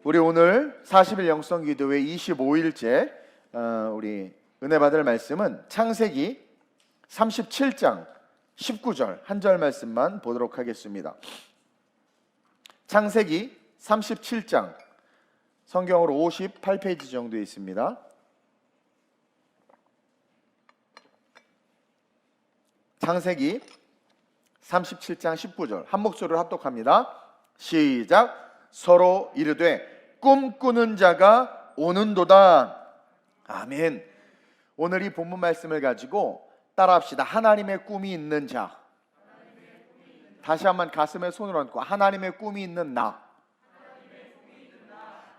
우리 오늘 40일 영성기도회 25일째 우리 은혜 받을 말씀은 창세기 37장 19절 한 절 말씀만 보도록 하겠습니다. 창세기 37장 성경으로 58페이지 정도 있습니다. 창세기 37장 19절 한 목소리로 합독합니다. 시작. 서로 이르되 꿈꾸는 자가 오는도다. 아멘. 오늘 이 본문 말씀을 가지고 따라합시다. 하나님의 꿈이 있는 자. 다시 한번 가슴에 손을 얹고 하나님의 꿈이 있는 나.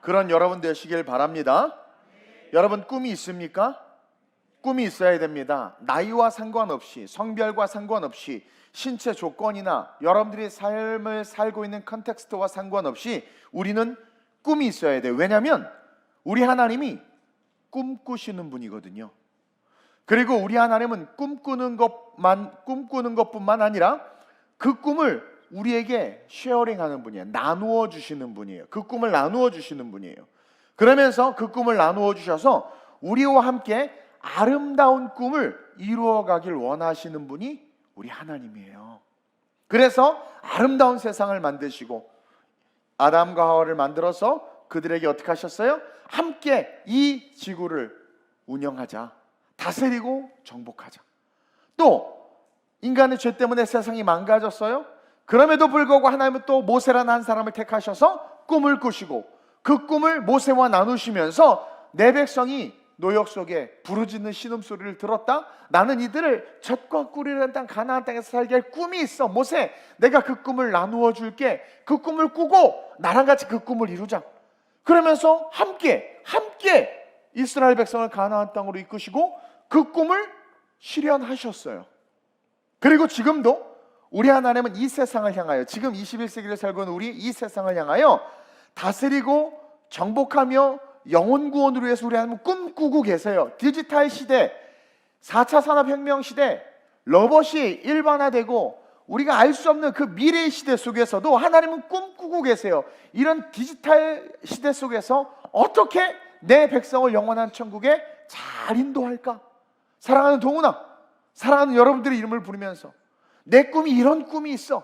그런 여러분 되시길 바랍니다. 여러분 꿈이 있습니까? 꿈이 있어야 됩니다. 나이와 상관없이, 성별과 상관없이, 신체 조건이나 여러분들이 삶을 살고 있는 컨텍스트와 상관없이 우리는 꿈이 있어야 돼요. 왜냐하면 우리 하나님이 꿈꾸시는 분이거든요. 그리고 우리 하나님은 꿈꾸는 것뿐만 아니라 그 꿈을 우리에게 쉐어링하는 분이에요. 나누어 주시는 분이에요. 그 꿈을 나누어 주시는 분이에요. 그러면서 그 꿈을 나누어 주셔서 우리와 함께 아름다운 꿈을 이루어가길 원하시는 분이 우리 하나님이에요. 그래서 아름다운 세상을 만드시고 아담과 하와를 만들어서 그들에게 어떻게 하셨어요? 함께 이 지구를 운영하자, 다스리고 정복하자. 또 인간의 죄 때문에 세상이 망가졌어요. 그럼에도 불구하고 하나님은 또 모세라는 한 사람을 택하셔서 꿈을 꾸시고 그 꿈을 모세와 나누시면서 내 백성이 노역 속에 부르짖는 신음소리를 들었다. 나는 이들을 젖과 꿀이라는 땅 가나안 땅에서 살게 할 꿈이 있어. 모세, 내가 그 꿈을 나누어 줄게. 그 꿈을 꾸고 나랑 같이 그 꿈을 이루자. 그러면서 함께 이스라엘 백성을 가나안 땅으로 이끄시고 그 꿈을 실현하셨어요. 그리고 지금도 우리 하나님은 이 세상을 향하여, 지금 21세기를 살고 있는 우리 이 세상을 향하여 다스리고 정복하며 영혼 구원을 위해서 우리 하나님은 꿈꾸고 계세요. 디지털 시대, 4차 산업혁명 시대, 로봇이 일반화되고 우리가 알 수 없는 그 미래의 시대 속에서도 하나님은 꿈꾸고 계세요. 이런 디지털 시대 속에서 어떻게 내 백성을 영원한 천국에 잘 인도할까? 사랑하는 동훈아, 사랑하는 여러분들의 이름을 부르면서 내 꿈이 이런 꿈이 있어.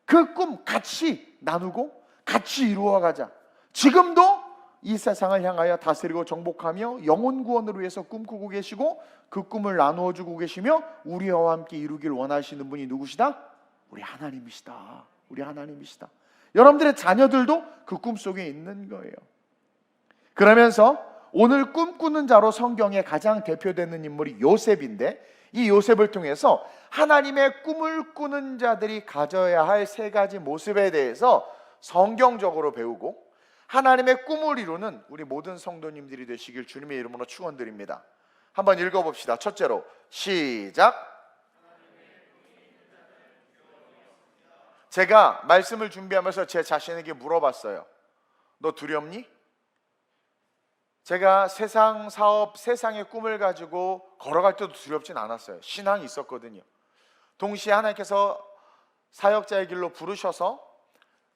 그 꿈 같이 나누고 같이 이루어가자. 지금도 이 세상을 향하여 다스리고 정복하며 영혼 구원을 위해서 꿈꾸고 계시고 그 꿈을 나누어 주고 계시며 우리와 함께 이루길 원하시는 분이 누구시다? 우리 하나님이시다. 우리 하나님이시다. 여러분들의 자녀들도 그 꿈 속에 있는 거예요. 그러면서 오늘 꿈꾸는 자로 성경에 가장 대표되는 인물이 요셉인데, 이 요셉을 통해서 하나님의 꿈을 꾸는 자들이 가져야 할 세 가지 모습에 대해서 성경적으로 배우고 하나님의 꿈을 이루는 우리 모든 성도님들이 되시길 주님의 이름으로 축원드립니다. 한번 읽어봅시다. 첫째로 시작. 제가 말씀을 준비하면서 제 자신에게 물어봤어요. 너 두렵니? 제가 세상 사업, 세상의 꿈을 가지고 걸어갈 때도 두렵진 않았어요. 신앙이 있었거든요. 동시에 하나님께서 사역자의 길로 부르셔서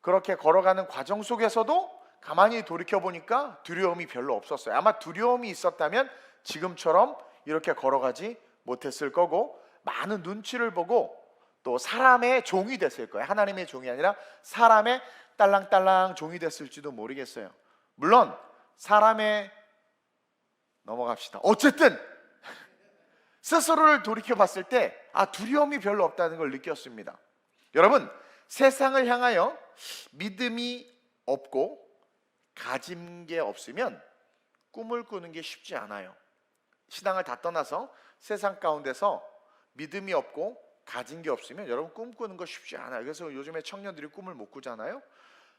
그렇게 걸어가는 과정 속에서도 가만히 돌이켜보니까 두려움이 별로 없었어요. 아마 두려움이 있었다면 지금처럼 이렇게 걸어가지 못했을 거고 많은 눈치를 보고 또 사람의 종이 됐을 거예요. 하나님의 종이 아니라 사람의 딸랑딸랑 종이 됐을지도 모르겠어요. 물론 사람의 넘어갑시다. 어쨌든 스스로를 돌이켜봤을 때 두려움이 별로 없다는 걸 느꼈습니다. 여러분, 세상을 향하여 믿음이 없고 가진 게 없으면 꿈을 꾸는 게 쉽지 않아요. 신앙을 다 떠나서 세상 가운데서 믿음이 없고 가진 게 없으면 여러분 꿈꾸는 거 쉽지 않아요. 그래서 요즘에 청년들이 꿈을 못 꾸잖아요.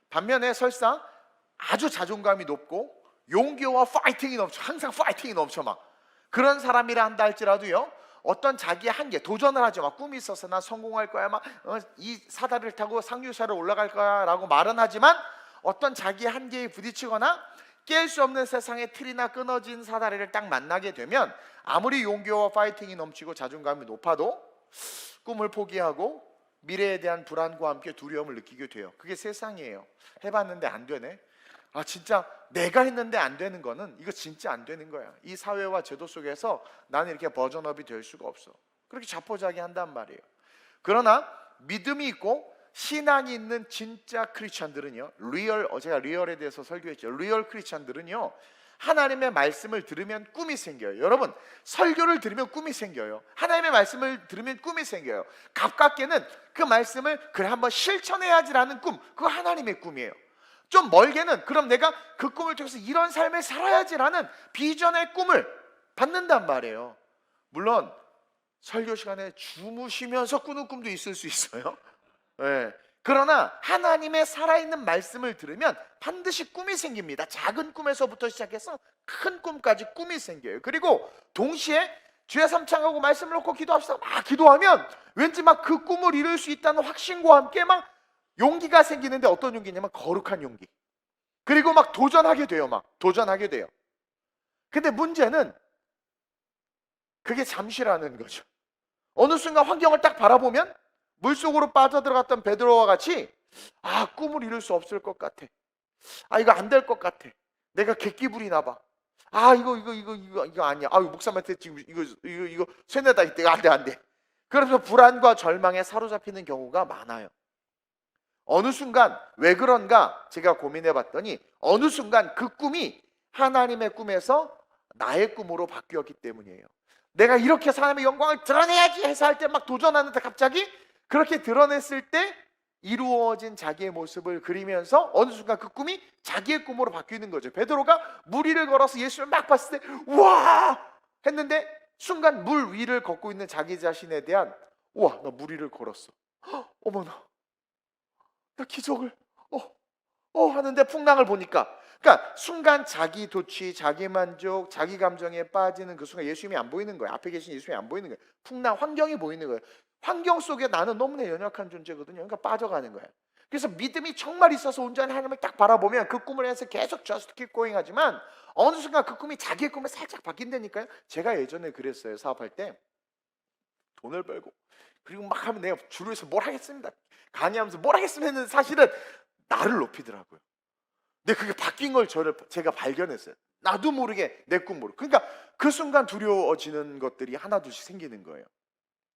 반면에 설사 아주 자존감이 높고 용기와 파이팅이 넘쳐, 항상 파이팅이 넘쳐 막 그런 사람이라 한다 할지라도요, 어떤 자기의 한계, 도전을 하죠. 막 꿈이 있어서 나 성공할 거야, 이 사다리를 타고 상류사를 올라갈 거야 라고 말은 하지만 어떤 자기의 한계에 부딪히거나 깰 수 없는 세상의 틀이나 끊어진 사다리를 딱 만나게 되면 아무리 용기와 파이팅이 넘치고 자존감이 높아도 꿈을 포기하고 미래에 대한 불안과 함께 두려움을 느끼게 돼요. 그게 세상이에요. 해봤는데 안 되네. 아 진짜 내가 했는데 안 되는 거는 이거 진짜 안 되는 거야. 이 사회와 제도 속에서 나는 이렇게 버전업이 될 수가 없어. 그렇게 자포자기한단 말이에요. 그러나 믿음이 있고 신앙이 있는 진짜 크리스찬들은요, 제가 리얼에 대해서 설교했죠. 리얼 크리스찬들은요, 하나님의 말씀을 들으면 꿈이 생겨요. 여러분, 설교를 들으면 꿈이 생겨요. 하나님의 말씀을 들으면 꿈이 생겨요. 가깝게는 그 말씀을 그래 한번 실천해야지라는 꿈, 그거 하나님의 꿈이에요. 좀 멀게는 그럼 내가 그 꿈을 통해서 이런 삶을 살아야지라는 비전의 꿈을 받는단 말이에요. 물론 설교 시간에 주무시면서 꾸는 꿈도 있을 수 있어요. 네. 그러나 하나님의 살아있는 말씀을 들으면 반드시 꿈이 생깁니다. 작은 꿈에서부터 시작해서 큰 꿈까지 꿈이 생겨요. 그리고 동시에 주의 삼창하고 말씀을 놓고 기도합시다. 막 기도하면 왠지 막 그 꿈을 이룰 수 있다는 확신과 함께 막 용기가 생기는데, 어떤 용기냐면 거룩한 용기. 그리고 막 도전하게 돼요. 막 도전하게 돼요. 근데 문제는 그게 잠시라는 거죠. 어느 순간 환경을 딱 바라보면 물속으로 빠져들어갔던 베드로와 같이 꿈을 이룰 수 없을 것 같아. 이거 안 될 것 같아. 내가 객기 부리나 봐. 이거 아니야. 목사님한테 지금 이거 쇠뇌다. 이때 안 돼. 그래서 불안과 절망에 사로잡히는 경우가 많아요. 어느 순간 왜 그런가 제가 고민해 봤더니, 어느 순간 그 꿈이 하나님의 꿈에서 나의 꿈으로 바뀌었기 때문이에요. 내가 이렇게 하나님의 영광을 드러내야지 해서 할 때 막 도전하는데, 갑자기 그렇게 드러냈을 때 이루어진 자기의 모습을 그리면서 어느 순간 그 꿈이 자기의 꿈으로 바뀌는 거죠. 베드로가 물 위를 걸어서 예수를 막 봤을 때 우와 했는데, 순간 물 위를 걷고 있는 자기 자신에 대한 우와, 나 물 위를 걸었어. 어머나, 나 기적을 하는데 풍랑을 보니까, 그러니까 순간 자기 도취, 자기 만족, 자기 감정에 빠지는 그 순간 예수님이 안 보이는 거예요. 앞에 계신 예수님이 안 보이는 거예요. 풍랑, 환경이 보이는 거예요. 환경 속에 나는 너무나 연약한 존재거든요. 그러니까 빠져가는 거예요. 그래서 믿음이 정말 있어서 온전히 하나님을 딱 바라보면 그 꿈을 해서 계속 just keep going 하지만, 어느 순간 그 꿈이 자기의 꿈에 살짝 바뀐다니까요. 제가 예전에 그랬어요. 사업할 때 돈을 벌고 그리고 막 하면 내가 주로에서 뭘 하겠습니다, 강의하면서 뭘 하겠습니다 했는데 사실은 나를 높이더라고요. 근데 그게 바뀐 걸 제가 발견했어요. 나도 모르게 내 꿈으로. 그러니까 그 순간 두려워지는 것들이 하나둘씩 생기는 거예요.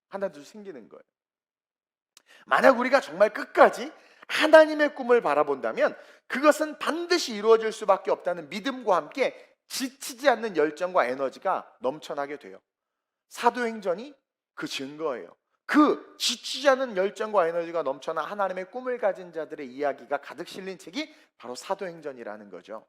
하나둘씩 생기는 거예요. 만약 우리가 정말 끝까지 하나님의 꿈을 바라본다면 그것은 반드시 이루어질 수밖에 없다는 믿음과 함께 지치지 않는 열정과 에너지가 넘쳐나게 돼요. 사도행전이 그 증거예요. 그 지치지 않는 열정과 에너지가 넘쳐나 하나님의 꿈을 가진 자들의 이야기가 가득 실린 책이 바로 사도행전이라는 거죠.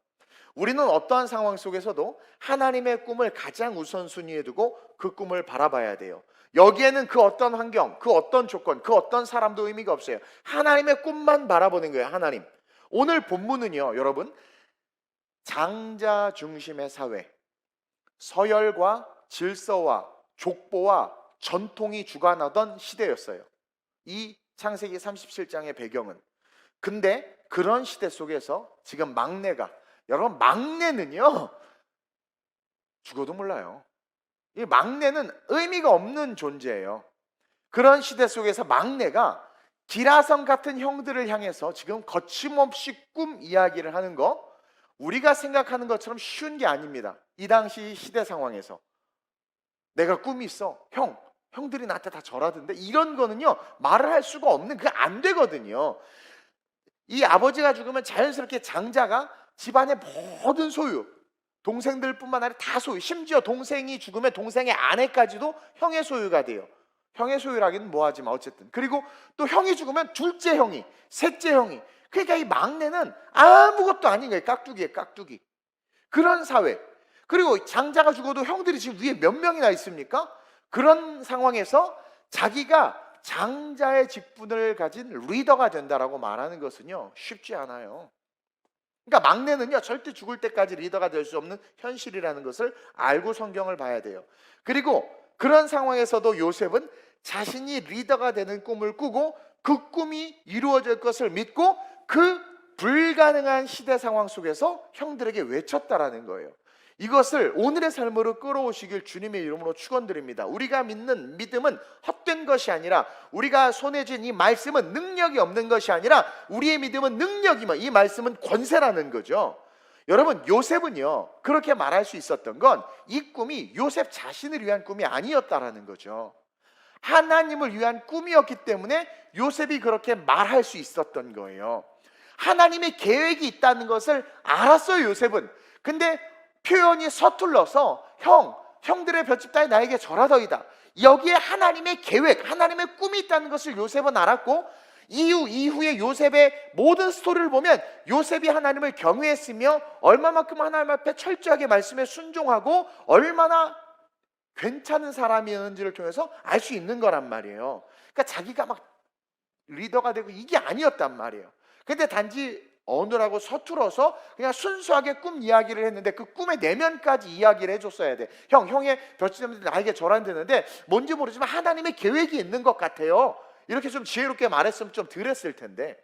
우리는 어떠한 상황 속에서도 하나님의 꿈을 가장 우선순위에 두고 그 꿈을 바라봐야 돼요. 여기에는 그 어떤 환경, 그 어떤 조건, 그 어떤 사람도 의미가 없어요. 하나님의 꿈만 바라보는 거예요. 하나님. 오늘 본문은요, 여러분, 장자 중심의 사회, 서열과 질서와 족보와 전통이 주관하던 시대였어요. 이 창세기 37장의 배경은. 근데 그런 시대 속에서 지금 막내가, 여러분, 막내는요 죽어도 몰라요. 이 막내는 의미가 없는 존재예요. 그런 시대 속에서 막내가 기라성 같은 형들을 향해서 지금 거침없이 꿈 이야기를 하는 거, 우리가 생각하는 것처럼 쉬운 게 아닙니다. 이 당시 시대 상황에서 내가 꿈이 있어, 형들이 나한테 다 절하던데, 이런 거는요 말을 할 수가 없는, 그게 안 되거든요. 이 아버지가 죽으면 자연스럽게 장자가 집안의 모든 소유, 동생들 뿐만 아니라 다 소유, 심지어 동생이 죽으면 동생의 아내까지도 형의 소유가 돼요. 형의 소유라기는 뭐하지만 어쨌든. 그리고 또 형이 죽으면 둘째 형이, 셋째 형이. 그러니까 이 막내는 아무것도 아닌 거예요. 깍두기예요, 깍두기. 그런 사회. 그리고 장자가 죽어도 형들이 지금 위에 몇 명이나 있습니까? 그런 상황에서 자기가 장자의 직분을 가진 리더가 된다라고 말하는 것은요 쉽지 않아요. 그러니까 막내는요 절대 죽을 때까지 리더가 될 수 없는 현실이라는 것을 알고 성경을 봐야 돼요. 그리고 그런 상황에서도 요셉은 자신이 리더가 되는 꿈을 꾸고 그 꿈이 이루어질 것을 믿고 그 불가능한 시대 상황 속에서 형들에게 외쳤다라는 거예요. 이것을 오늘의 삶으로 끌어오시길 주님의 이름으로 축원드립니다. 우리가 믿는 믿음은 헛된 것이 아니라, 우리가 손에 쥔 이 말씀은 능력이 없는 것이 아니라, 우리의 믿음은 능력이면 이 말씀은 권세라는 거죠. 여러분, 요셉은요 그렇게 말할 수 있었던 건 이 꿈이 요셉 자신을 위한 꿈이 아니었다라는 거죠. 하나님을 위한 꿈이었기 때문에 요셉이 그렇게 말할 수 있었던 거예요. 하나님의 계획이 있다는 것을 알았어요, 요셉은. 근데 표현이 서툴러서 형들의 볏짚 따위 나에게 절하더이다. 여기에 하나님의 계획, 하나님의 꿈이 있다는 것을 요셉은 알았고, 이후에 요셉의 모든 스토리를 보면 요셉이 하나님을 경외했으며 얼마만큼 하나님 앞에 철저하게 말씀에 순종하고 얼마나 괜찮은 사람이었는지를 통해서 알 수 있는 거란 말이에요. 그러니까 자기가 막 리더가 되고 이게 아니었단 말이에요. 근데 단지 어느라고 서툴어서 그냥 순수하게 꿈 이야기를 했는데 그 꿈의 내면까지 이야기를 해줬어야 돼. 형의 벼치들이 나에게 절한되는데 뭔지 모르지만 하나님의 계획이 있는 것 같아요. 이렇게 좀 지혜롭게 말했으면 좀 덜 했을 텐데,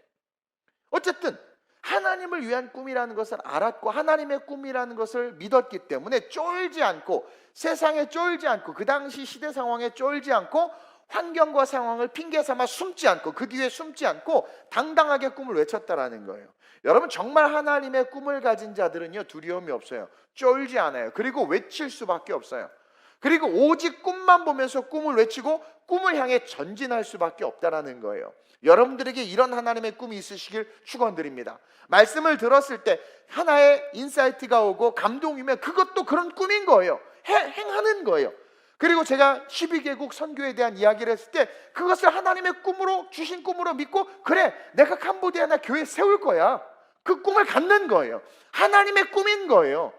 어쨌든 하나님을 위한 꿈이라는 것을 알았고 하나님의 꿈이라는 것을 믿었기 때문에 쫄지 않고, 세상에 쫄지 않고, 그 당시 시대 상황에 쫄지 않고, 환경과 상황을 핑계 삼아 숨지 않고, 그 뒤에 숨지 않고 당당하게 꿈을 외쳤다라는 거예요. 여러분, 정말 하나님의 꿈을 가진 자들은요 두려움이 없어요. 쫄지 않아요. 그리고 외칠 수밖에 없어요. 그리고 오직 꿈만 보면서 꿈을 외치고 꿈을 향해 전진할 수밖에 없다라는 거예요. 여러분들에게 이런 하나님의 꿈이 있으시길 축원드립니다. 말씀을 들었을 때 하나의 인사이트가 오고 감동이면 그것도 그런 꿈인 거예요. 행하는 거예요. 그리고 제가 12개국 선교에 대한 이야기를 했을 때 그것을 하나님의 꿈으로, 주신 꿈으로 믿고, 그래 내가 캄보디아나 교회 세울 거야, 그 꿈을 갖는 거예요. 하나님의 꿈인 거예요.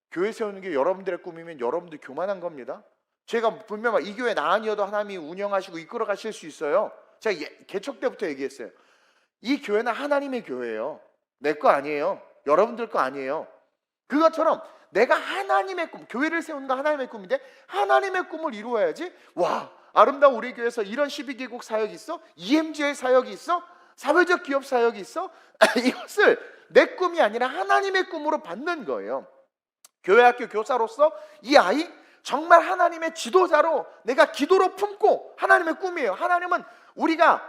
교회 세우는 게 여러분들의 꿈이면 여러분들 교만한 겁니다. 제가 분명 이 교회 나 아니어도 하나님이 운영하시고 이끌어 가실 수 있어요. 제가 개척 때부터 얘기했어요. 이 교회는 하나님의 교회예요. 내 거 아니에요. 여러분들 거 아니에요. 그것처럼 내가 하나님의 꿈, 교회를 세우는 거 하나님의 꿈인데 하나님의 꿈을 이루어야지. 와, 아름다운 우리 교회에서 이런 12개국 사역이 있어? EMGL 사역이 있어? 사회적 기업 사역이 있어? 이것을 내 꿈이 아니라 하나님의 꿈으로 받는 거예요. 교회학교 교사로서 이 아이 정말 하나님의 지도자로 내가 기도로 품고, 하나님의 꿈이에요. 하나님은 우리가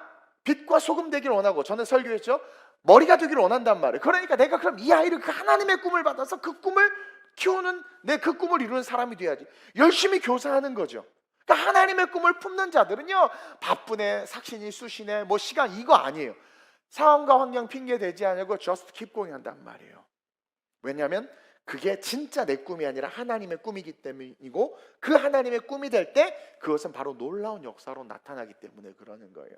빛과 소금 되기를 원하고, 저는 설교했죠, 머리가 되기를 원한단 말이에요. 그러니까 내가 그럼 이 아이를 그 하나님의 꿈을 받아서 그 꿈을 키우는, 내 그 꿈을 이루는 사람이 돼야지. 열심히 교사하는 거죠. 그러니까 하나님의 꿈을 품는 자들은요 바쁘네, 삭신이 수시네, 뭐 시간 이거 아니에요. 상황과 환경 핑계 대지 않고 just keep going 한단 말이에요. 왜냐하면 그게 진짜 내 꿈이 아니라 하나님의 꿈이기 때문이고, 그 하나님의 꿈이 될 때 그것은 바로 놀라운 역사로 나타나기 때문에 그러는 거예요.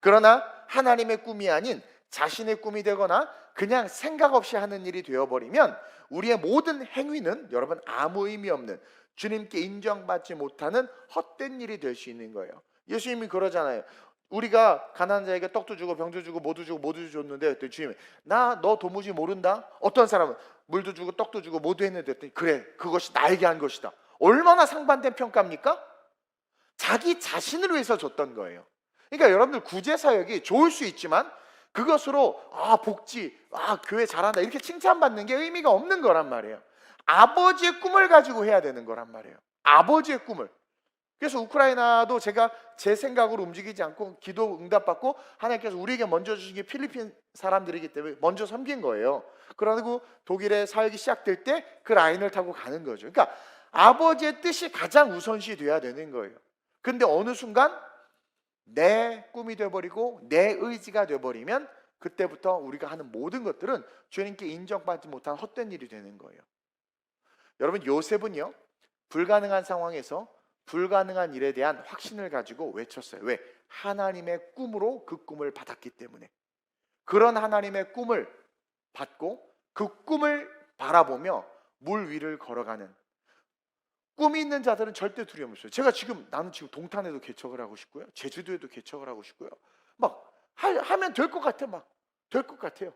그러나 하나님의 꿈이 아닌 자신의 꿈이 되거나 그냥 생각 없이 하는 일이 되어버리면 우리의 모든 행위는 여러분 아무 의미 없는, 주님께 인정받지 못하는 헛된 일이 될 수 있는 거예요. 예수님이 그러잖아요. 우리가 가난한 자에게 떡도 주고 병도 주고 모두 줬는데 주님이 나 너 도무지 모른다? 어떤 사람은 물도 주고 떡도 주고 모두 했는데 했더니 그래 그것이 나에게 한 것이다. 얼마나 상반된 평가입니까? 자기 자신을 위해서 줬던 거예요. 그러니까 여러분들 구제사역이 좋을 수 있지만 그것으로 복지, 교회 잘한다 이렇게 칭찬받는 게 의미가 없는 거란 말이에요. 아버지의 꿈을 가지고 해야 되는 거란 말이에요. 아버지의 꿈을. 그래서 우크라이나도 제가 제 생각으로 움직이지 않고 기도 응답받고 하나님께서 우리에게 먼저 주신 게 필리핀 사람들이기 때문에 먼저 섬긴 거예요. 그리고 독일의 사역이 시작될 때 그 라인을 타고 가는 거죠. 그러니까 아버지의 뜻이 가장 우선시 돼야 되는 거예요. 근데 어느 순간 내 꿈이 되어버리고 내 의지가 되어버리면 그때부터 우리가 하는 모든 것들은 주님께 인정받지 못한 헛된 일이 되는 거예요. 여러분, 요셉은요 불가능한 상황에서 불가능한 일에 대한 확신을 가지고 외쳤어요. 왜? 하나님의 꿈으로 그 꿈을 받았기 때문에. 그런 하나님의 꿈을 받고 그 꿈을 바라보며 물 위를 걸어가는 꿈이 있는 자들은 절대 두려움 없어요. 나는 지금 동탄에도 개척을 하고 싶고요, 제주도에도 개척을 하고 싶고요, 막 하면 될 것 같아. 막 될 것 같아요.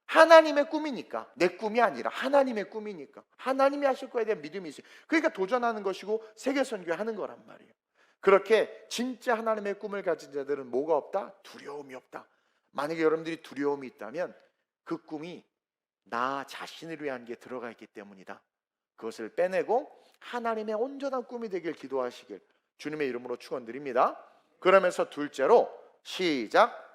하나님의 꿈이니까, 내 꿈이 아니라 하나님의 꿈이니까 하나님이 하실 거에 대한 믿음이 있어요. 그러니까 도전하는 것이고 세계 선교하는 거란 말이에요. 그렇게 진짜 하나님의 꿈을 가진 자들은 뭐가 없다? 두려움이 없다. 만약에 여러분들이 두려움이 있다면 그 꿈이 나 자신을 위한 게 들어가 있기 때문이다. 그것을 빼내고 하나님의 온전한 꿈이 되길 기도하시길 주님의 이름으로 축원드립니다. 그러면서 둘째로 시작.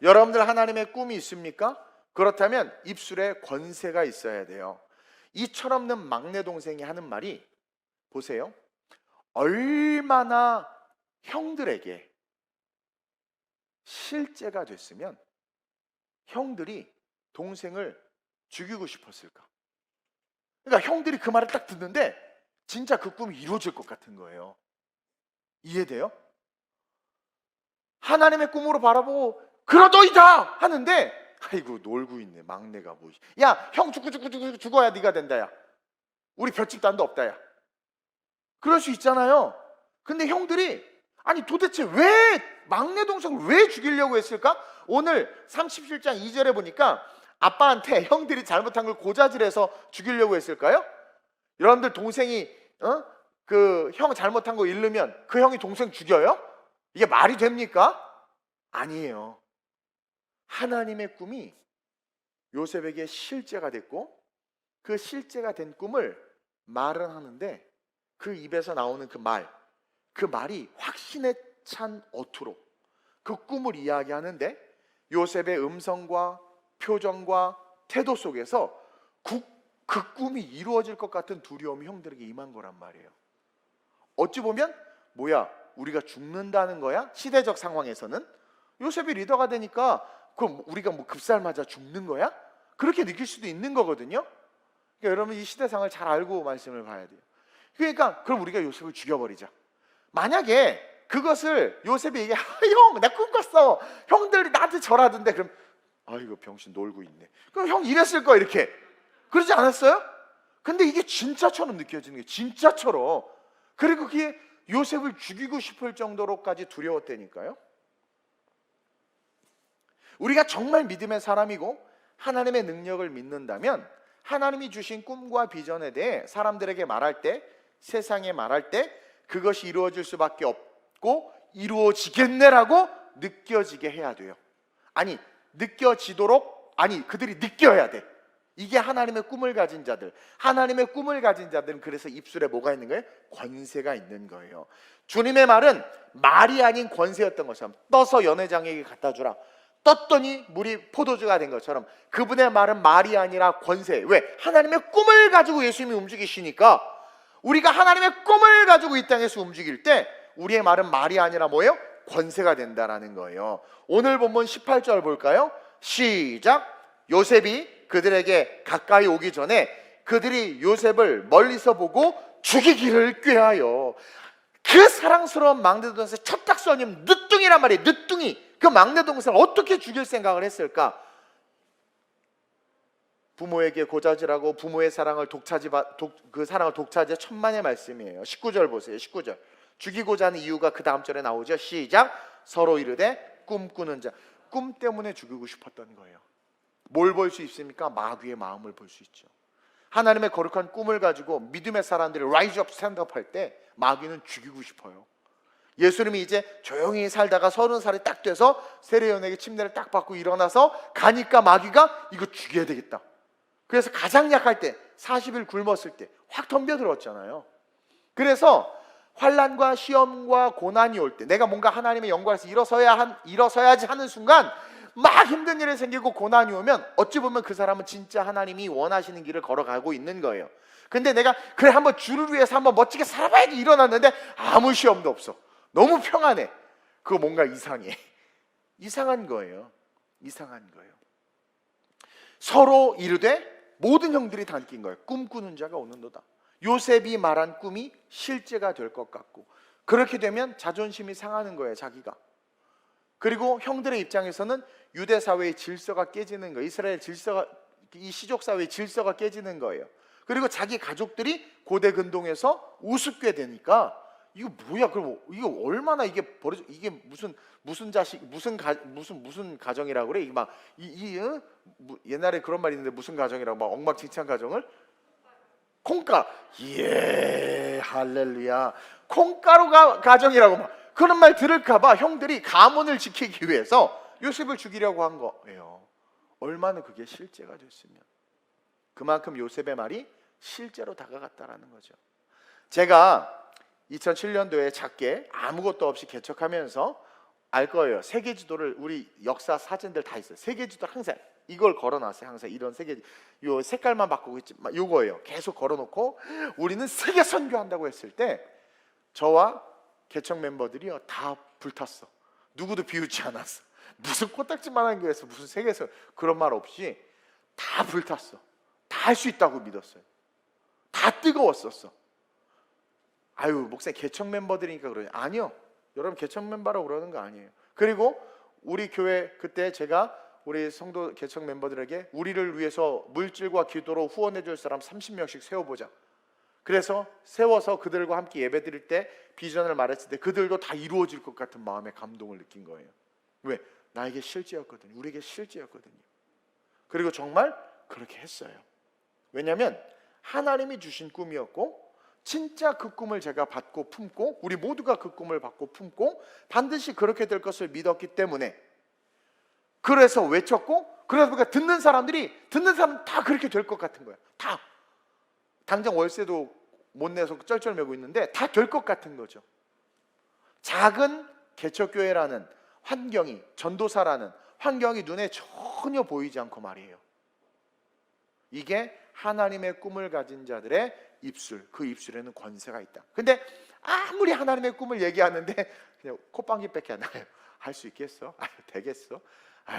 여러분들 하나님의 꿈이 있습니까? 그렇다면 입술에 권세가 있어야 돼요. 이 철없는 막내 동생이 하는 말이, 보세요, 얼마나 형들에게 실제가 됐으면 형들이 동생을 죽이고 싶었을까? 그러니까 형들이 그 말을 딱 듣는데 진짜 그 꿈이 이루어질 것 같은 거예요. 이해돼요? 하나님의 꿈으로 바라보고 그러도이다 하는데, 아이고 놀고 있네 막내가. 뭐, 야 형 죽어야 네가 된다. 야 우리 볏집단도 없다. 야 그럴 수 있잖아요. 근데 형들이 아니 도대체 왜 막내 동생을 왜 죽이려고 했을까? 오늘 37장 2절에 보니까 아빠한테 형들이 잘못한 걸 고자질해서 죽이려고 했을까요? 여러분들 동생이 그 형 잘못한 거 잃으면 그 형이 동생 죽여요? 이게 말이 됩니까? 아니에요. 하나님의 꿈이 요셉에게 실제가 됐고 그 실제가 된 꿈을 말은 하는데 그 입에서 나오는 그 말이 확신에 찬 어투로 그 꿈을 이야기하는데 요셉의 음성과 표정과 태도 속에서 그 꿈이 이루어질 것 같은 두려움이 형들에게 임한 거란 말이에요. 어찌 보면 뭐야 우리가 죽는다는 거야? 시대적 상황에서는 요셉이 리더가 되니까 그럼 우리가 뭐 급살 맞아 죽는 거야? 그렇게 느낄 수도 있는 거거든요. 그러니까 여러분 이 시대상을 잘 알고 말씀을 봐야 돼요. 그러니까 그럼 우리가 요셉을 죽여버리자. 만약에 그것을 요셉이 얘기해, 형 나 꿈 꿨어, 형들이 나한테 절하던데, 그럼 아이고 병신 놀고 있네. 그럼 형 이랬을 거야. 이렇게 그러지 않았어요? 근데 이게 진짜처럼 느껴지는 게 진짜처럼. 그리고 그게 요셉을 죽이고 싶을 정도로까지 두려웠다니까요. 우리가 정말 믿음의 사람이고 하나님의 능력을 믿는다면 하나님이 주신 꿈과 비전에 대해 사람들에게 말할 때, 세상에 말할 때 그것이 이루어질 수밖에 없고 이루어지겠네라고 느껴지게 해야 돼요. 아니 느껴지도록, 아니 그들이 느껴야 돼. 이게 하나님의 꿈을 가진 자들. 하나님의 꿈을 가진 자들은 그래서 입술에 뭐가 있는 거예요? 권세가 있는 거예요. 주님의 말은 말이 아닌 권세였던 것처럼, 떠서 연회장에게 갖다 주라, 떴더니 물이 포도주가 된 것처럼 그분의 말은 말이 아니라 권세. 왜? 하나님의 꿈을 가지고 예수님이 움직이시니까. 우리가 하나님의 꿈을 가지고 이 땅에서 움직일 때 우리의 말은 말이 아니라 뭐예요? 권세가 된다라는 거예요. 오늘 본문 18절 볼까요? 시작. 요셉이 그들에게 가까이 오기 전에 그들이 요셉을 멀리서 보고 죽이기를 꾀하여. 그 사랑스러운 막내 동생 첩딱서님 늦둥이란 말이에요. 늦둥이. 그 막내 동생을 어떻게 죽일 생각을 했을까? 부모에게 고자질하고 부모의 사랑을 그 사랑을 독차지한 천만의 말씀이에요. 19절 보세요. 19절. 죽이고자 하는 이유가 그 다음 절에 나오죠. 시작. 서로 이르되 꿈꾸는 자. 꿈 때문에 죽이고 싶었던 거예요. 뭘 볼 수 있습니까? 마귀의 마음을 볼 수 있죠. 하나님의 거룩한 꿈을 가지고 믿음의 사람들이 라이즈 업 스탠드업 할 때 마귀는 죽이고 싶어요. 예수님이 이제 조용히 살다가 30살이 딱 돼서 세례요한에게 침례를 딱 받고 일어나서 가니까 마귀가 이거 죽여야 되겠다. 그래서 가장 약할 때 40일 굶었을 때 확 덤벼들었잖아요. 그래서 환난과 시험과 고난이 올 때 내가 뭔가 하나님의 영광에서 일어서야지 하는 순간 막 힘든 일이 생기고 고난이 오면 어찌 보면 그 사람은 진짜 하나님이 원하시는 길을 걸어가고 있는 거예요. 근데 내가 그래 한번 주를 위해서 한번 멋지게 살아봐야지 일어났는데 아무 시험도 없어. 너무 평안해. 그거 뭔가 이상해. 이상한 거예요. 이상한 거예요. 서로 이르되 모든 형들이 다 느낀 거예요. 꿈꾸는 자가 오는도다. 요셉이 말한 꿈이 실제가 될 것 같고, 그렇게 되면 자존심이 상하는 거예요. 자기가. 그리고 형들의 입장에서는 유대 사회의 질서가 깨지는 거예요. 이스라엘 질서가, 이 시족 사회의 질서가 깨지는 거예요. 그리고 자기 가족들이 고대 근동에서 우습게 되니까 이거 뭐야? 그럼 이거 얼마나 이게 버려져? 이게 무슨 자식, 무슨 가정이라고 그래? 이게 막 옛날에 그런 말이 있는데 무슨 가정이라고 막 엉망진창 가정을 콩가루, 예, 할렐루야, 콩가루 가정이라고 막 그런 말 들을까봐 형들이 가문을 지키기 위해서 요셉을 죽이려고 한 거예요. 얼마나 그게 실제가 됐으면. 그만큼 요셉의 말이 실제로 다가갔다라는 거죠. 제가 2007년도에 작게 아무것도 없이 개척하면서 알 거예요. 세계 지도를, 우리 역사 사진들 다 있어요. 세계 지도 항상 이걸 걸어놨어요. 항상 이런 세계, 요 색깔만 바꾸고 있지, 요거예요. 계속 걸어놓고 우리는 세계 선교한다고 했을 때 저와 개척 멤버들이요 다 불탔어. 누구도 비웃지 않았어. 무슨 코딱지만한 교회에서 무슨 세계에서, 그런 말 없이 다 불탔어. 다 할 수 있다고 믿었어요. 다 뜨거웠었어. 아유, 목사님 개척 멤버들이니까 그러냐? 아니요, 여러분 개척 멤버라고 그러는 거 아니에요. 그리고 우리 교회 그때 제가 우리 성도 개척 멤버들에게 우리를 위해서 물질과 기도로 후원해 줄 사람 30명씩 세워보자. 그래서 세워서 그들과 함께 예배 드릴 때 비전을 말했을 때 그들도 다 이루어질 것 같은 마음의 감동을 느낀 거예요. 왜? 나에게 실제였거든요. 우리에게 실제였거든요. 그리고 정말 그렇게 했어요. 왜냐하면 하나님이 주신 꿈이었고, 진짜 그 꿈을 제가 받고 품고, 우리 모두가 그 꿈을 받고 품고 반드시 그렇게 될 것을 믿었기 때문에, 그래서 외쳤고, 그래서 보니까 듣는 사람 다 그렇게 될 것 같은 거야. 다 당장 월세도 못 내서 쩔쩔매고 있는데 다 될 것 같은 거죠. 작은 개척교회라는 환경이, 전도사라는 환경이 눈에 전혀 보이지 않고 말이에요. 이게 하나님의 꿈을 가진 자들의 입술, 그 입술에는 권세가 있다. 근데 아무리 하나님의 꿈을 얘기하는데 그냥 콧방귀밖에 안 나요. 할 수 있겠어? 되겠어?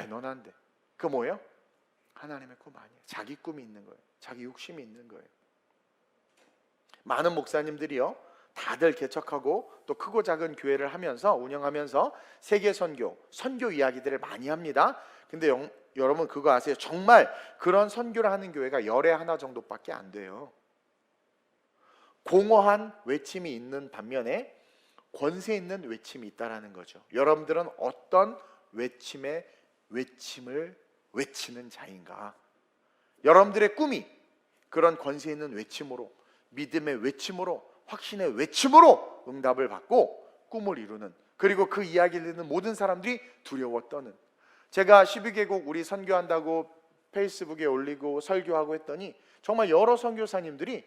넌 안 돼. 그거 뭐예요? 하나님의 꿈 아니에요. 자기 꿈이 있는 거예요. 자기 욕심이 있는 거예요. 많은 목사님들이요 다들 개척하고 또 크고 작은 교회를 하면서 운영하면서 세계 선교 이야기들을 많이 합니다. 근데 여러분 그거 아세요? 정말 그런 선교를 하는 교회가 열에 하나 정도밖에 안 돼요. 공허한 외침이 있는 반면에 권세 있는 외침이 있다라는 거죠. 여러분들은 어떤 외침을 외치는 자인가? 여러분들의 꿈이 그런 권세 있는 외침으로, 믿음의 외침으로, 확신의 외침으로 응답을 받고 꿈을 이루는, 그리고 그 이야기를 듣는 모든 사람들이 두려워 떠는. 제가 12개국 우리 선교한다고 페이스북에 올리고 설교하고 했더니 정말 여러 선교사님들이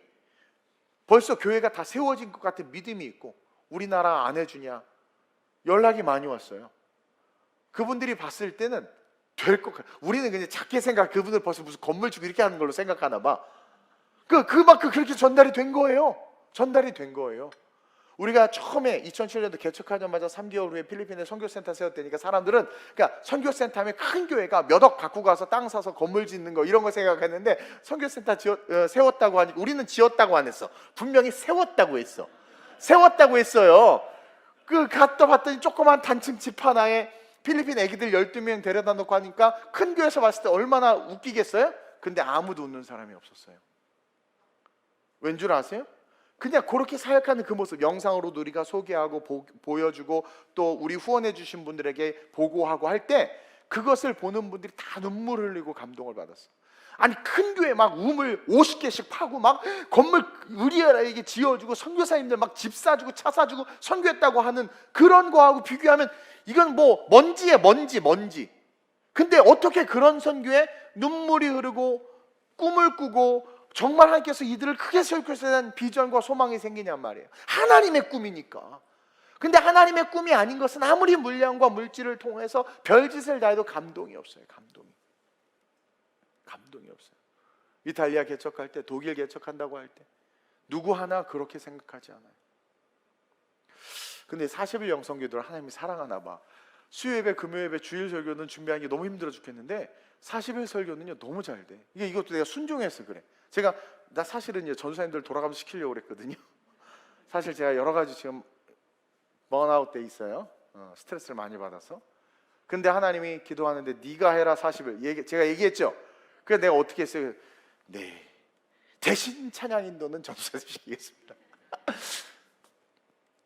벌써 교회가 다 세워진 것 같은 믿음이 있고, 우리나라 안 해주냐 연락이 많이 왔어요. 그분들이 봤을 때는 될 것 같아. 우리는 그냥 작게 생각, 그분들 벌써 무슨 건물 주고 이렇게 하는 걸로 생각하나 봐. 그만큼 그렇게 전달이 된 거예요. 전달이 된 거예요. 우리가 처음에 2007년도 개척하자마자 3개월 후에 필리핀에 선교센터 세웠다니까 사람들은, 그러니까 선교센터 하면 큰 교회가 몇 억 갖고 가서 땅 사서 건물 짓는 거 이런 거 생각했는데, 선교센터 세웠다고 하니까 우리는 지었다고 안 했어. 분명히 세웠다고 했어. 세웠다고 했어요. 갔다 봤더니 조그만 단층 집 하나에 필리핀 애기들 12명 데려다 놓고 하니까 큰 교회에서 봤을 때 얼마나 웃기겠어요? 근데 아무도 웃는 사람이 없었어요. 왠 줄 아세요? 그냥 그렇게 사역하는 그 모습 영상으로도 우리가 소개하고 보여주고 또 우리 후원해 주신 분들에게 보고하고 할 때 그것을 보는 분들이 다 눈물 흘리고 감동을 받았어. 아니 큰 교회 막 우물 50개씩 파고 막 건물 의리에게 지어주고 선교사님들 막 집 사주고 차 사주고 선교했다고 하는 그런 거하고 비교하면 이건 뭐 먼지에 먼지. 근데 어떻게 그런 선교에 눈물이 흐르고 꿈을 꾸고 정말 하나님께서 이들을 크게 세울 것에 대한 비전과 소망이 생기냔 말이에요. 하나님의 꿈이니까. 근데 하나님의 꿈이 아닌 것은 아무리 물량과 물질을 통해서 별짓을 다 해도 감동이 없어요. 감동이 없어요. 이탈리아 개척할 때, 독일 개척한다고 할 때 누구 하나 그렇게 생각하지 않아요. 근데 40일 영성교도를 하나님이 사랑하나 봐. 수요예배, 금요예배, 주일 설교는 준비하는 게 너무 힘들어 죽겠는데 40일 설교는요 너무 잘 돼. 이것도 내가 순종해서 그래. 나 사실은 이제 전도사님들 돌아가면서 시키려고 그랬거든요. 사실 제가 여러 가지 지금 번아웃 돼 있어요. 스트레스를 많이 받아서. 근데 하나님이 기도하는데 네가 해라 40일. 제가 얘기했죠. 그래서 내가 어떻게 했어요? 네, 대신 찬양 인도는 전도사님 시키겠습니다.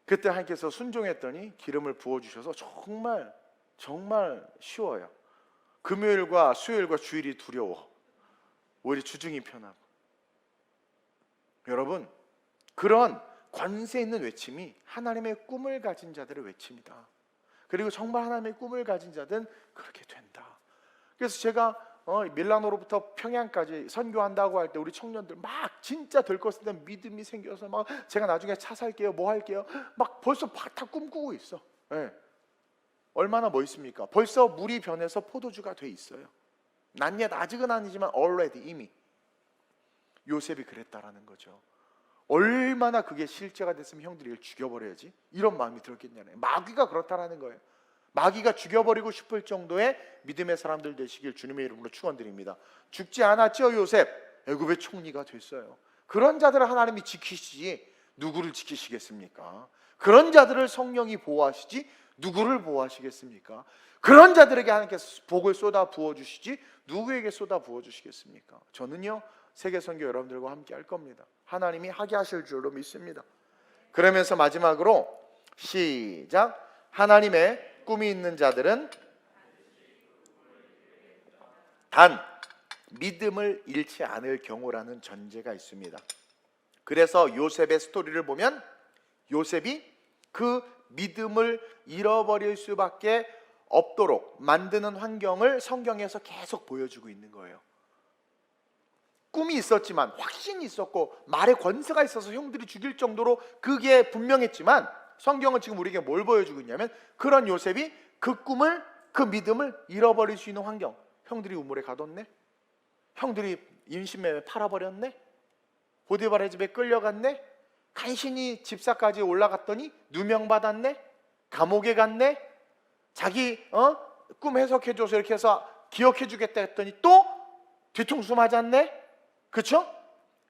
그때 하나님께서 순종했더니 기름을 부어주셔서 정말 쉬워요. 금요일과 수요일과 주일이 두려워. 오히려 주중이 편하고. 여러분, 그런 권세 있는 외침이 하나님의 꿈을 가진 자들의 외침이다. 그리고 정말 하나님의 꿈을 가진 자들은 그렇게 된다. 그래서 제가 밀라노로부터 평양까지 선교한다고 할 때 우리 청년들 막 진짜 될 것에 대한 믿음이 생겨서 막 제가 나중에 차 살게요, 뭐 할게요, 막 벌써 다 꿈꾸고 있어. 네. 얼마나 멋있습니까? 벌써 물이 변해서 포도주가 돼 있어요. 난옛 아직은 아니지만 already 이미. 요셉이 그랬다라는 거죠. 얼마나 그게 실제가 됐으면 형들이 이걸 죽여버려야지 이런 마음이 들었겠냐는, 마귀가 그렇다라는 거예요. 마귀가 죽여버리고 싶을 정도의 믿음의 사람들 되시길 주님의 이름으로 축원드립니다. 죽지 않았죠 요셉? 애굽의 총리가 됐어요. 그런 자들을 하나님이 지키시지 누구를 지키시겠습니까? 그런 자들을 성령이 보호하시지 누구를 보호하시겠습니까? 그런 자들에게 하나님께서 복을 쏟아 부어주시지 누구에게 쏟아 부어주시겠습니까? 저는요 세계선교 여러분들과 함께 할 겁니다. 하나님이 하게 하실 줄로 믿습니다. 그러면서 마지막으로 시작. 하나님의 꿈이 있는 자들은 단 믿음을 잃지 않을 경우라는 전제가 있습니다. 그래서 요셉의 스토리를 보면 요셉이 그 믿음을 잃어버릴 수밖에 없도록 만드는 환경을 성경에서 계속 보여주고 있는 거예요. 꿈이 있었지만, 확신이 있었고, 말에 권세가 있어서 형들이 죽일 정도로 그게 분명했지만, 성경은 지금 우리에게 뭘 보여주고 있냐면 그런 요셉이 그 꿈을, 그 믿음을 잃어버릴 수 있는 환경. 형들이 우물에 가뒀네, 형들이 인신매매 팔아버렸네, 보디발의 집에 끌려갔네, 간신히 집사까지 올라갔더니 누명받았네, 감옥에 갔네, 자기 꿈 해석해줘서 이렇게 해서 기억해주겠다 했더니 또 뒤통수 맞았네. 그렇죠?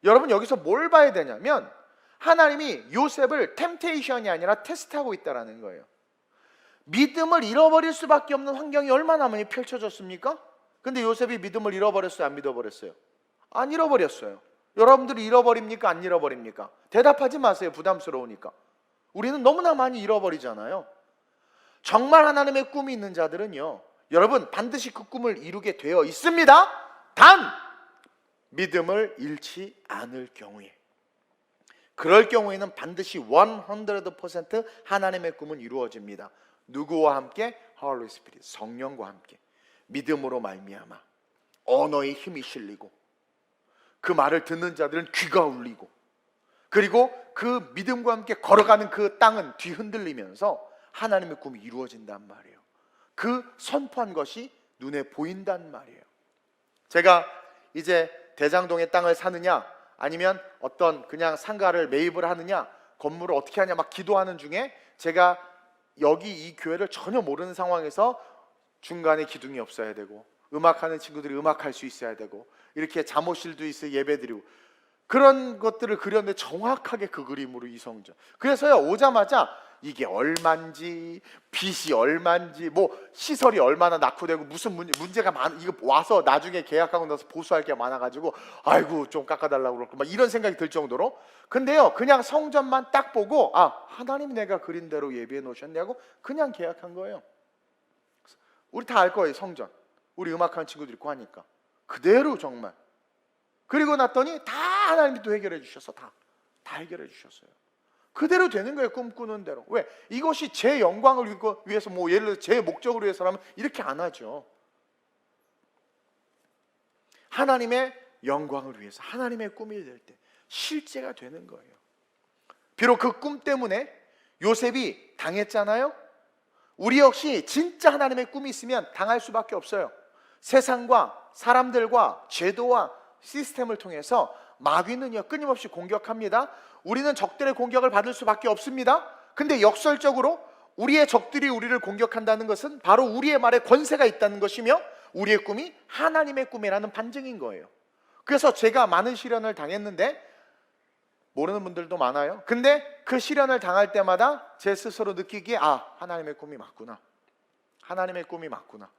여러분 여기서 뭘 봐야 되냐면 하나님이 요셉을 템테이션이 아니라 테스트하고 있다는 거예요. 믿음을 잃어버릴 수밖에 없는 환경이 얼마나 많이 펼쳐졌습니까? 근데 요셉이 믿음을 잃어버렸어요? 안 믿어버렸어요? 안 잃어버렸어요. 여러분들이 잃어버립니까? 안 잃어버립니까? 대답하지 마세요. 부담스러우니까. 우리는 너무나 많이 잃어버리잖아요. 정말 하나님의 꿈이 있는 자들은요, 여러분 반드시 그 꿈을 이루게 되어 있습니다. 단 믿음을 잃지 않을 경우에, 그럴 경우에는 반드시 100% 하나님의 꿈은 이루어집니다. 누구와 함께? Holy Spirit, 성령과 함께. 믿음으로 말미암아 언어의 힘이 실리고 그 말을 듣는 자들은 귀가 울리고, 그리고 그 믿음과 함께 걸어가는 그 땅은 뒤흔들리면서 하나님의 꿈이 이루어진단 말이에요. 그 선포한 것이 눈에 보인단 말이에요. 제가 이제 대장동의 땅을 사느냐 아니면 어떤 그냥 상가를 매입을 하느냐, 건물을 어떻게 하냐 막 기도하는 중에 제가 여기 이 교회를 전혀 모르는 상황에서 중간에 기둥이 없어야 되고, 음악하는 친구들이 음악할 수 있어야 되고, 이렇게 잠옷실도 있어 예배드리고, 그런 것들을 그렸는데 정확하게 그 그림으로 이 성전. 그래서요 오자마자 이게 얼마인지, 빚이 얼마인지, 뭐 시설이 얼마나 낙후되고 무슨 문제가 이거 와서 나중에 계약하고 나서 보수할 게 많아가지고 아이고 좀 깎아달라고 그러고 막 이런 생각이 들 정도로. 근데요 그냥 성전만 딱 보고 하나님이 내가 그린 대로 예비해 놓으셨냐고 그냥 계약한 거예요. 우리 다 알 거예요. 성전 우리 음악하는 친구들이 있고 하니까 그대로 정말. 그리고 났더니 다 하나님이 또 해결해 주셔서 다 해결해 주셨어요. 그대로 되는 거예요. 꿈꾸는 대로. 왜? 이것이 제 영광을 위해서, 뭐 예를 들어 제 목적을 위해서라면 이렇게 안 하죠. 하나님의 영광을 위해서, 하나님의 꿈이 될 때 실제가 되는 거예요. 비록 그 꿈 때문에 요셉이 당했잖아요. 우리 역시 진짜 하나님의 꿈이 있으면 당할 수밖에 없어요. 세상과 사람들과 제도와 시스템을 통해서 마귀는요 끊임없이 공격합니다. 우리는 적들의 공격을 받을 수밖에 없습니다. 근데 역설적으로 우리의 적들이 우리를 공격한다는 것은 바로 우리의 말에 권세가 있다는 것이며 우리의 꿈이 하나님의 꿈이라는 반증인 거예요. 그래서 제가 많은 시련을 당했는데, 모르는 분들도 많아요. 근데 그 시련을 당할 때마다 제 스스로 느끼기에 하나님의 꿈이 맞구나, 하나님의 꿈이 맞구나.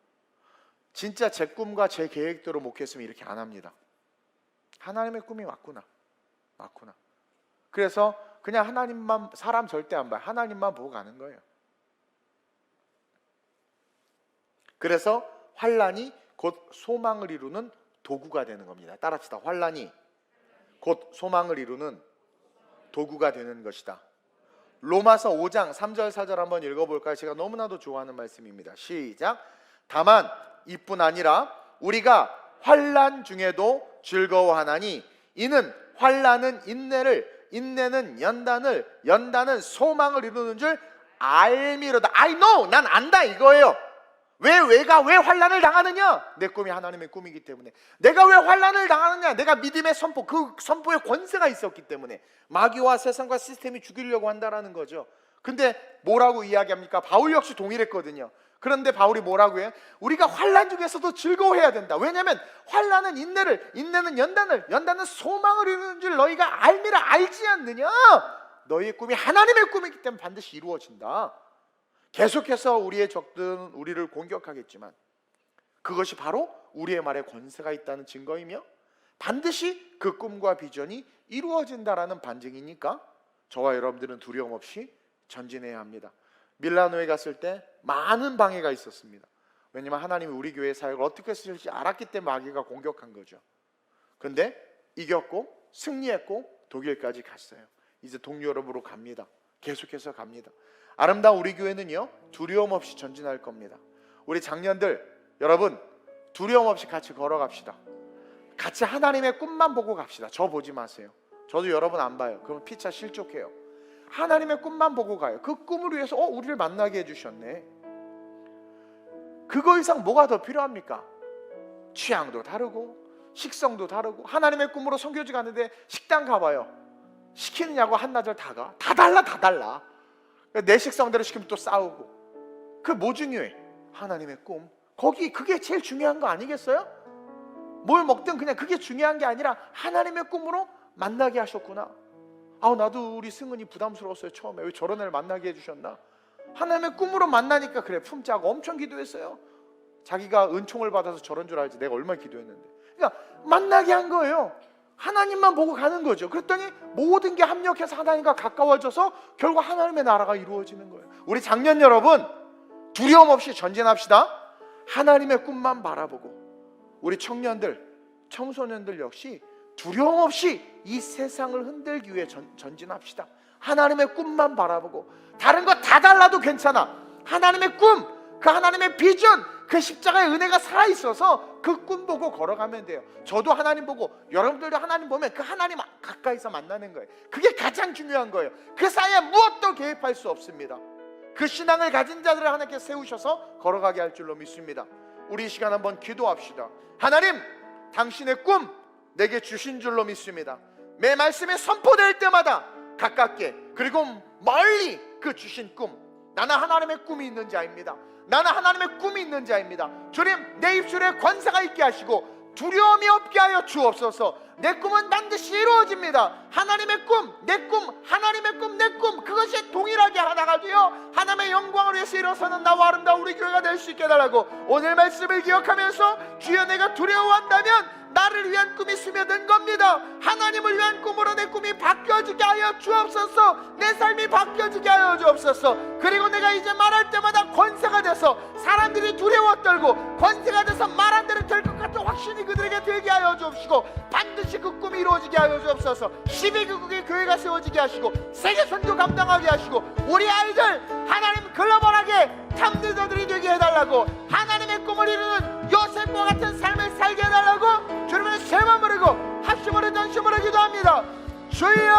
진짜 제 꿈과 제 계획대로 목회했으면 이렇게 안 합니다. 하나님의 꿈이 맞구나. 그래서 그냥 하나님만, 사람 절대 안 봐요. 하나님만 보고 가는 거예요. 그래서 환난이 곧 소망을 이루는 도구가 되는 겁니다. 따라합시다. 환난이 곧 소망을 이루는 도구가 되는 것이다. 로마서 5장 3절 4절 한번 읽어볼까요? 제가 너무나도 좋아하는 말씀입니다. 시작. 다만 이뿐 아니라 우리가 환난 중에도 즐거워하나니 이는 환난은 인내를, 인내는 연단을, 연단은 소망을 이루는 줄 알미로다. I know, 난 안다 이거예요. 왜 환난을 당하느냐? 내 꿈이 하나님의 꿈이기 때문에. 내가 왜 환난을 당하느냐? 내가 믿음의 선포, 그 선포의 권세가 있었기 때문에. 마귀와 세상과 시스템이 죽이려고 한다라는 거죠. 근데 뭐라고 이야기합니까? 바울 역시 동일했거든요. 그런데 바울이 뭐라고 해요? 우리가 환난 중에서도 즐거워해야 된다. 왜냐하면 환난은 인내를, 인내는 연단을, 연단은 소망을 이루는 줄 너희가 알미라. 알지 않느냐? 너희의 꿈이 하나님의 꿈이기 때문에 반드시 이루어진다. 계속해서 우리의 적들은 우리를 공격하겠지만 그것이 바로 우리의 말에 권세가 있다는 증거이며 반드시 그 꿈과 비전이 이루어진다라는 반증이니까 저와 여러분들은 두려움 없이 전진해야 합니다. 밀라노에 갔을 때 많은 방해가 있었습니다. 왜냐하면 하나님이 우리 교회의 사역을 어떻게 쓰실지 알았기 때문에 마귀가 공격한 거죠. 그런데 이겼고 승리했고 독일까지 갔어요. 이제 동유럽으로 갑니다. 계속해서 갑니다. 아름다운 우리 교회는요, 두려움 없이 전진할 겁니다. 우리 장년들 여러분 두려움 없이 같이 걸어갑시다. 같이 하나님의 꿈만 보고 갑시다. 저 보지 마세요. 저도 여러분 안 봐요. 그러면 피차 실족해요. 하나님의 꿈만 보고 가요. 그 꿈을 위해서 우리를 만나게 해주셨네. 그거 이상 뭐가 더 필요합니까? 취향도 다르고 식성도 다르고. 하나님의 꿈으로 선교지 가는데 식당 가봐요. 시키느냐고 한나절 다 가. 다 달라. 내 식성대로 시키면 또 싸우고. 그 뭐 중요해? 하나님의 꿈. 거기 그게 제일 중요한 거 아니겠어요? 뭘 먹든 그냥 그게 중요한 게 아니라 하나님의 꿈으로 만나게 하셨구나. 나도 우리 승은이 부담스러웠어요. 처음에 왜 저런 애를 만나게 해주셨나? 하나님의 꿈으로 만나니까 그래 품자고 엄청 기도했어요. 자기가 은총을 받아서 저런 줄 알지 내가 얼마나 기도했는데. 그러니까 만나게 한 거예요. 하나님만 보고 가는 거죠. 그랬더니 모든 게 합력해서 하나님과 가까워져서 결국 하나님의 나라가 이루어지는 거예요. 우리 장년 여러분 두려움 없이 전진합시다. 하나님의 꿈만 바라보고 우리 청년들, 청소년들 역시 두려움 없이 이 세상을 흔들기 위해 전진합시다. 하나님의 꿈만 바라보고 다른 거 다 달라도 괜찮아. 하나님의 꿈, 그 하나님의 비전, 그 십자가의 은혜가 살아있어서 그 꿈 보고 걸어가면 돼요. 저도 하나님 보고 여러분들도 하나님 보면 그 하나님 가까이서 만나는 거예요. 그게 가장 중요한 거예요. 그 사이에 무엇도 개입할 수 없습니다. 그 신앙을 가진 자들을 하나님께서 세우셔서 걸어가게 할 줄로 믿습니다. 우리 이 시간 한번 기도합시다. 하나님, 당신의 꿈 내게 주신 줄로 믿습니다. 매 말씀에 선포될 때마다 가깝게 그리고 멀리 그 주신 꿈, 나는 하나님의 꿈이 있는 자입니다. 나는 하나님의 꿈이 있는 자입니다. 주님, 내 입술에 권세가 있게 하시고 두려움이 없게 하여 주옵소서. 내 꿈은 반드시 이루어집니다. 하나님의 꿈, 내 꿈, 하나님의 꿈, 내 꿈, 그것이 동일하게 하나가 되어 하나님의 영광을 위해서 일어서는 나와 아름다운 우리 교회가 될 수 있게 해달라고 오늘 말씀을 기억하면서 주여 내가 두려워한다면 나를 위한 꿈이 스며든 겁니다. 하나님을 위한 꿈으로 내 꿈이 바뀌어지게 하여 주옵소서. 내 삶이 바뀌어지게 하여 주옵소서. 그리고 내가 이제 말할 때마다 권세가 돼서 사람들이 두려워 떨고 권세가 돼서 말한 대로 될 것 같은 확신이 그들에게 들게 하여 주옵시고 반드시 그 꿈이 이루어지게 하여 주옵소서. 12개국의 교회가 세워지게 하시고 세계 선교 감당하게 하시고 우리 아이들 하나님 글로벌하게 탐리더들이 되게 해달라고 하나님의 꿈을 이루는 요셉과 같은 삶을 살게 해달라고 주님의 세 마음으로 합심으로 전심으로 기도합니다. 주여